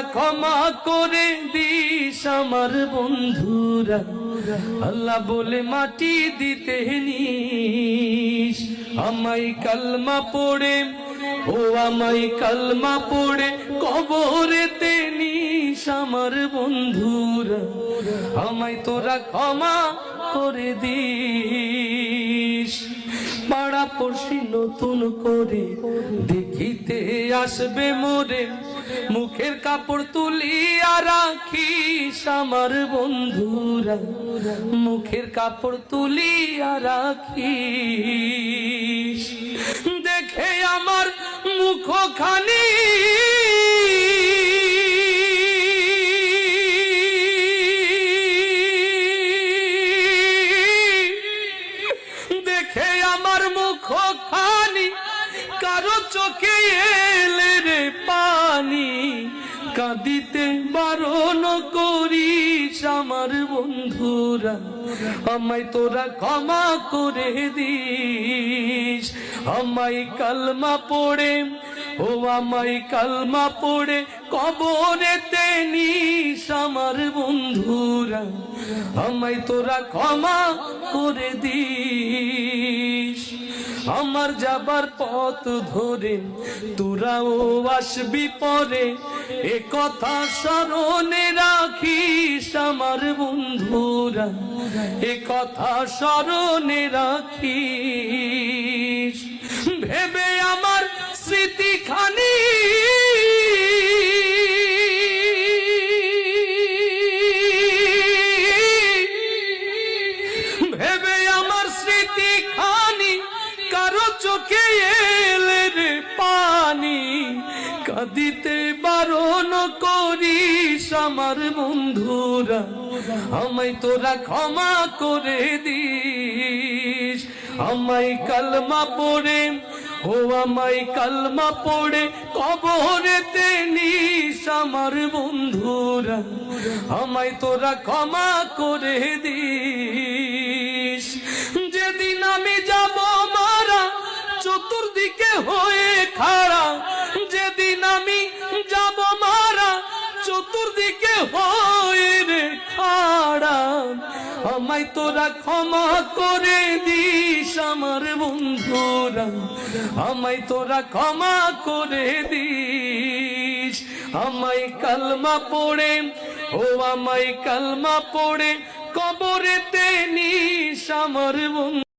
তোরা ক্ষমা করে দিস আমার বন্ধুরা, আল্লাহ বলে মাটি দিতে নিস। আমায় কালমা পড়ে, ও আমায় কালমা পড়ে কবরেতে নিস আমার বন্ধুরা, আমায় তোরা ক্ষমা করে দিস। পাড়া পড়শি নতুন করে দেখিতে আসবে মোরে, মুখের কাপড় তুলিয়া রাখিস আমার বন্ধুরা, মুখের কাপড় তুলিয়া রাখিস। দেখে আমার মুখখানি কারো চোখে এলে রে পানি, কাঁদিতে বারণ করিস আমার বন্ধুরা, আমায় তোরা ক্ষমা করে দিস। আমায় কালমা পড়ে, ও আমায় কালমা পড়ে কবরেতে নিস আমার বন্ধুরা, আমায় তোরা ক্ষমা করে দিস। আমার যাবার পথ ধরে তোরাও আসবি পরে, এ কথা স্মরণে রাখিস আমার বন্ধুরা, এ কথা স্মরণে রাখিস। ভেবে আমার স্মৃতিখানি কারো চোখে এলে রে পানি, কাঁদিতে বারণ করিস আমার বন্ধুরা, আমায় তোরা ক্ষমা করে দিস। আমায় কালমা পড়ে, ও আমায় কালমা পড়ে কবরেতে নিস আমার বন্ধুরা, আমায় তোরা ক্ষমা করে দিস। যেদিন আমি যাব মারা চতুর্দিকে হয়ে খাড়া, যেদিন আমি যাব মারা চতুর্দিকে হয়ে রে খাড়া, আমায় তোরা ক্ষমা করে দিস আমার বন্ধুরা, আমায় তোরা ক্ষমা করে দিস। আমায় কালমা পড়ে, ও আমায় কালমা পড়ে কবরেতে নিস আমার বন্ধু।